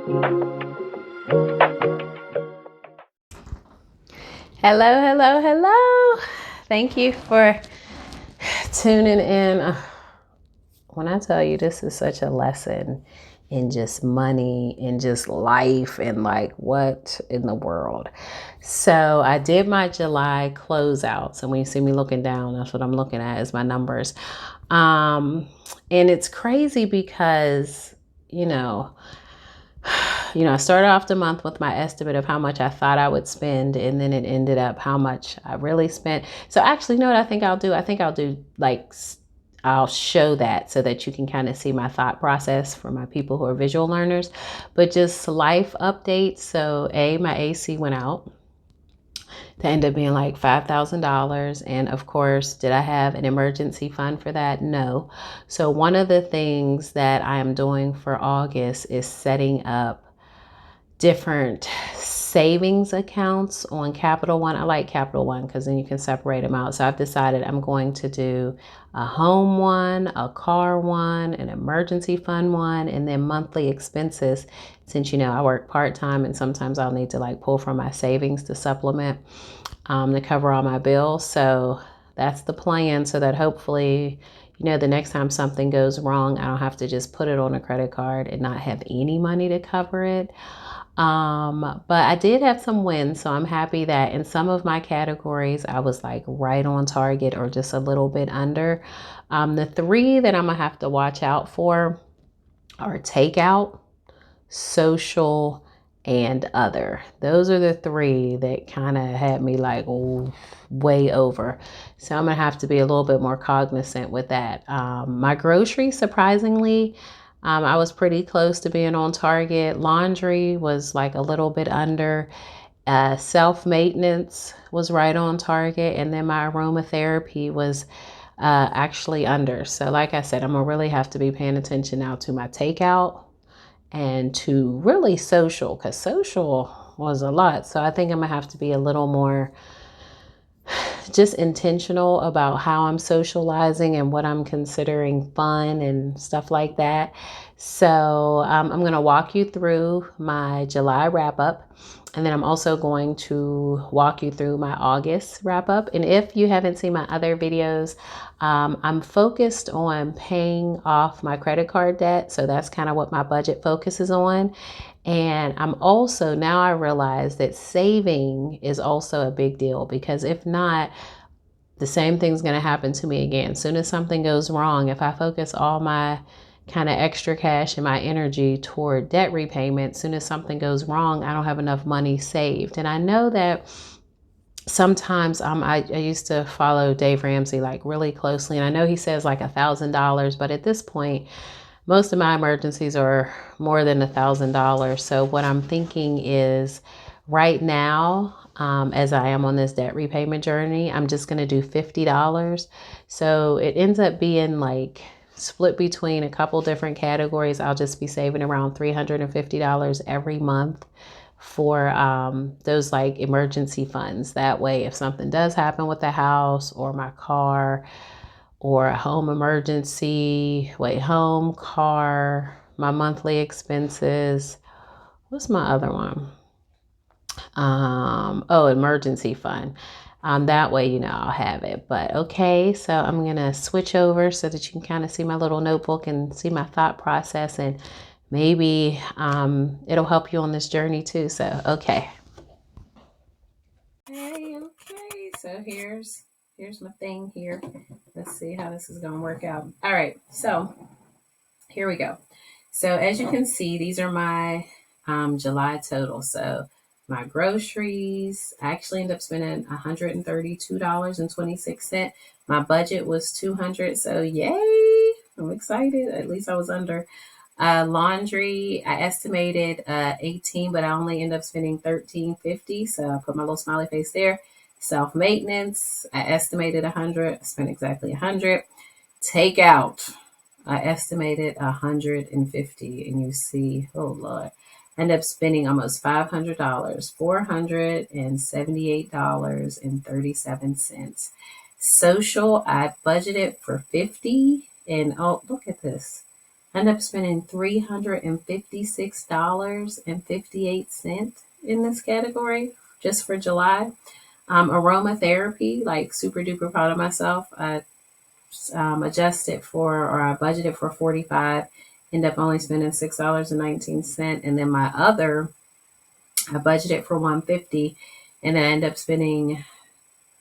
Hello, hello, hello. Thank you for tuning in. When I tell you this is such a lesson in just money and just life and like what in the world. So I did my July closeout. So when you see me looking down, that's what I'm looking at is my numbers. And it's crazy because, you know, I started off the month with my estimate of how much I thought I would spend, and then it ended up how much I really spent. So actually, you know what I think I'll do? I think I'll do like, I'll show that so that you can kind of see my thought process for my people who are visual learners, but just life updates. So my AC went out. That ended up being like $5,000. And of course, did I have an emergency fund for that? No. So one of the things that I am doing for August is setting up different savings accounts on Capital One. I like Capital One because then you can separate them out. So I've decided I'm going to do a home one, a car one, an emergency fund one, and then monthly expenses. Since, I work part-time and sometimes I'll need to like pull from my savings to supplement to cover all my bills. So that's the plan, so that hopefully, the next time something goes wrong, I don't have to just put it on a credit card and not have any money to cover it. But I did have some wins, so I'm happy that in some of my categories, I was like right on target or just a little bit under. The three that I'm gonna have to watch out for are takeout, social, and other. Those are the three that kind of had me like way over. So I'm gonna have to be a little bit more cognizant with that. My groceries, surprisingly, I was pretty close to being on target. Laundry was like a little bit under. Self-maintenance was right on target. And then my aromatherapy was actually under. So like I said, I'm gonna really have to be paying attention now to my takeout and to really social, because social was a lot. So I think I'm gonna have to be a little more just intentional about how I'm socializing and what I'm considering fun and stuff like that. So I'm going to walk you through my July wrap up. And then I'm also going to walk you through my August wrap up. And if you haven't seen my other videos, I'm focused on paying off my credit card debt. So that's kind of what my budget focuses on. And I'm also, now I realize that saving is also a big deal, because if not, the same thing's going to happen to me again. As soon as something goes wrong, if I focus all my kind of extra cash and my energy toward debt repayment, as soon as something goes wrong, I don't have enough money saved. And I know that sometimes I used to follow Dave Ramsey like really closely, and I know he says like $1,000, but at this point, most of my emergencies are more than $1,000. So what I'm thinking is right now, as I am on this debt repayment journey, I'm just going to do $50. So it ends up being like split between a couple different categories. I'll just be saving around $350 every month for those like emergency funds. That way, if something does happen with the house or my car, or a home emergency, home, car, my monthly expenses. What's my other one? Emergency fund. That way, I'll have it. But okay, so I'm going to switch over so that you can kind of see my little notebook and see my thought process, and maybe it'll help you on this journey too. So, okay. Okay. So here's my thing here. Let's see how this is going to work out. All right. So here we go. So as you can see, these are my July total. So my groceries, I actually ended up spending $132.26. My budget was $200. So yay, I'm excited. At least I was under. Laundry, I estimated 18, but I only ended up spending $13.50. So I put my little smiley face there. Self-maintenance, I estimated 100. I spent exactly 100. Takeout, I estimated 150, and you see, oh Lord, I ended up spending almost $500, $478.37. Social, I budgeted for 50, and oh, look at this. I ended up spending $356.58 in this category just for July. Aromatherapy, like super duper proud of myself. I adjusted for, or I budgeted for 45, end up only spending $6.19. And then my other, I budgeted for 150, and I end up spending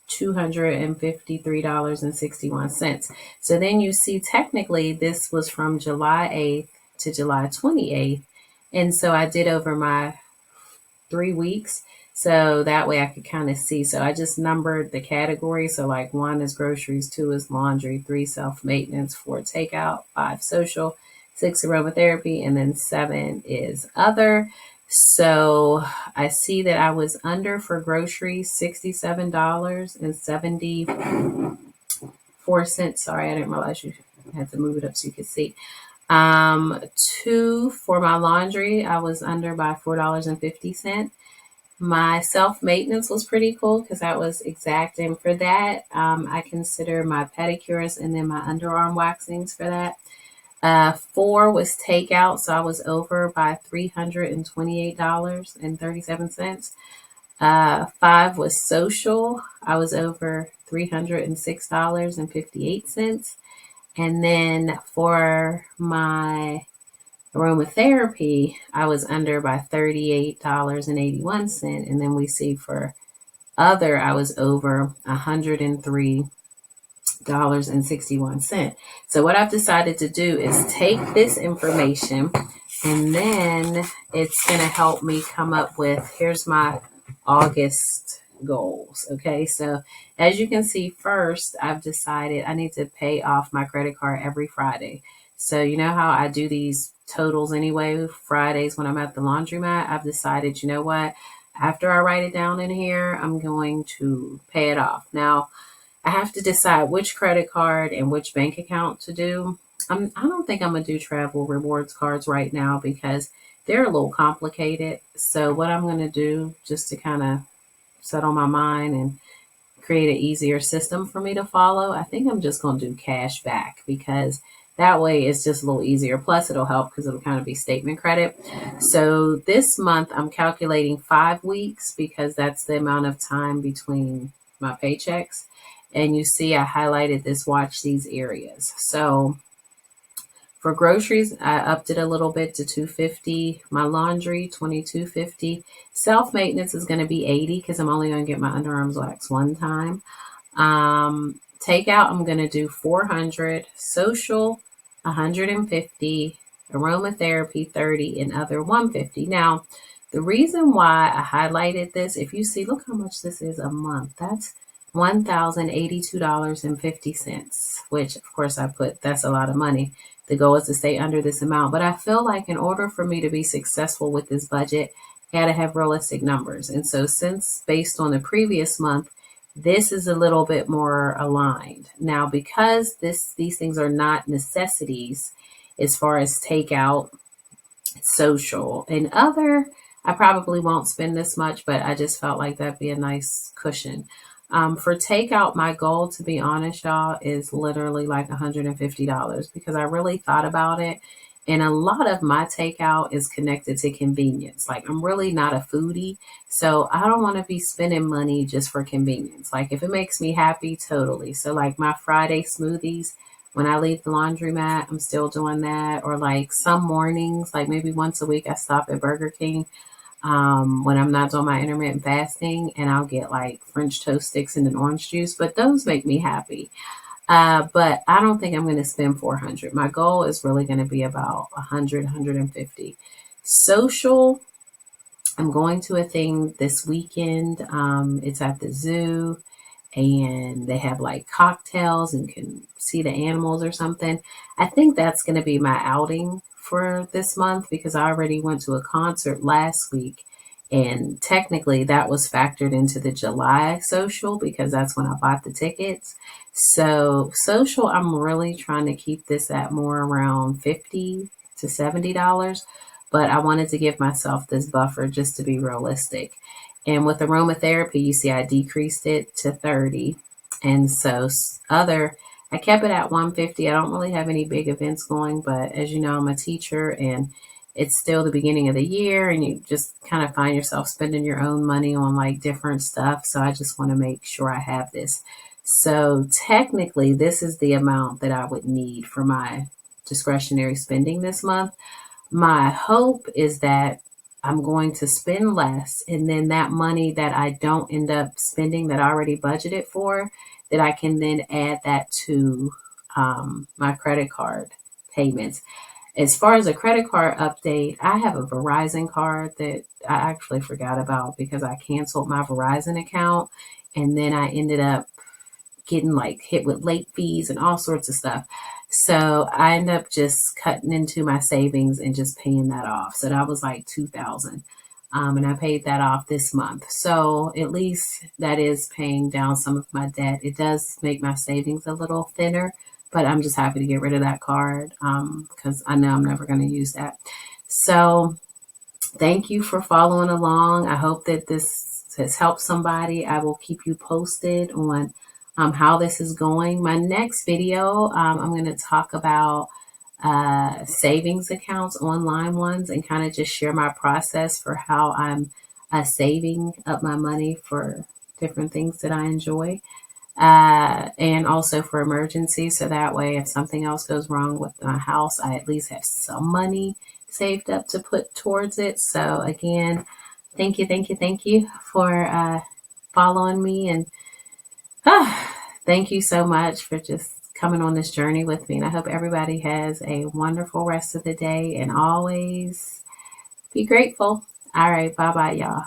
$253.61. So then you see, technically, this was from July 8th to July 28th. And so I did over my 3 weeks. So that way I could kind of see. So I just numbered the categories. So like 1 is groceries, 2 is laundry, 3 self-maintenance, 4 takeout, 5 social, 6 aromatherapy, and then 7 is other. So I see that I was under for groceries, $67.74. Sorry, I didn't realize you had to move it up so you could see. 2 for my laundry, I was under by $4.50. My self maintenance was pretty cool because that was exact. And for that, I consider my pedicures and then my underarm waxings for that. 4 was takeout, so I was over by $328.37. 5 was social. I was over $306.58. And then for my aromatherapy, I was under by $38.81. And then we see for other, I was over $103.61. So what I've decided to do is take this information, and then it's going to help me come up with, here's my August goals. Okay. So as you can see, first, I've decided I need to pay off my credit card every Friday. So you know how I do these totals anyway, Fridays when I'm at the laundromat, I've decided, you know what, after I write it down in here, I'm going to pay it off. Now, I have to decide which credit card and which bank account to do. I don't think I'm going to do travel rewards cards right now because they're a little complicated. So what I'm going to do, just to kind of settle my mind and create an easier system for me to follow, I think I'm just going to do cash back because that way it's just a little easier. Plus it'll help because it'll kind of be statement credit. So this month I'm calculating 5 weeks because that's the amount of time between my paychecks. And you see I highlighted this, watch these areas. So for groceries, I upped it a little bit to $250. My laundry, $22.50. Self maintenance is going to be $80 because I'm only going to get my underarms waxed one time. Takeout, I'm going to do $400. Social, $150. Aromatherapy, $30, and other $150. Now, the reason why I highlighted this, if you see, look how much this is a month. That's $1,082.50, which of course I put, that's a lot of money. The goal is to stay under this amount. But I feel like in order for me to be successful with this budget, I gotta have realistic numbers. And so since based on the previous month, this is a little bit more aligned. Now, because these things are not necessities as far as takeout, social, and other, I probably won't spend this much, but I just felt like that'd be a nice cushion. For takeout, my goal, to be honest, y'all, is literally like $150 because I really thought about it. And a lot of my takeout is connected to convenience. Like, I'm really not a foodie, so I don't want to be spending money just for convenience. Like, if it makes me happy, totally. So, like, my Friday smoothies, when I leave the laundromat, I'm still doing that. Or, like, some mornings, like maybe once a week, I stop at Burger King when I'm not doing my intermittent fasting, and I'll get like French toast sticks and an orange juice, but those make me happy. But I don't think I'm going to spend 400. My goal is really going to be about 100, 150. Social, I'm going to a thing this weekend. It's at the zoo, and they have like cocktails and can see the animals or something. I think that's going to be my outing for this month because I already went to a concert last week, and technically that was factored into the July social because that's when I bought the tickets. So social, I'm really trying to keep this at more around $50 to $70, but I wanted to give myself this buffer just to be realistic. And with aromatherapy, you see I decreased it to 30. And so other, I kept it at 150. I don't really have any big events going, but as you know, I'm a teacher and it's still the beginning of the year and you just kind of find yourself spending your own money on like different stuff. So I just want to make sure I have this. So technically, this is the amount that I would need for my discretionary spending this month. My hope is that I'm going to spend less, and then that money that I don't end up spending that I already budgeted for, that I can then add that to my credit card payments. As far as a credit card update, I have a Verizon card that I actually forgot about because I canceled my Verizon account and then I ended up getting like hit with late fees and all sorts of stuff. So I ended up just cutting into my savings and just paying that off. So that was like 2,000. And I paid that off this month. So at least that is paying down some of my debt. It does make my savings a little thinner, but I'm just happy to get rid of that card because I know I'm never going to use that. So thank you for following along. I hope that this has helped somebody. I will keep you posted on how this is going. My next video, I'm going to talk about savings accounts, online ones, and kind of just share my process for how I'm saving up my money for different things that I enjoy. And also for emergencies. So that way, if something else goes wrong with my house, I at least have some money saved up to put towards it. So again, thank you for following me. And thank you so much for just coming on this journey with me. And I hope everybody has a wonderful rest of the day and always be grateful. All right. Bye-bye, y'all.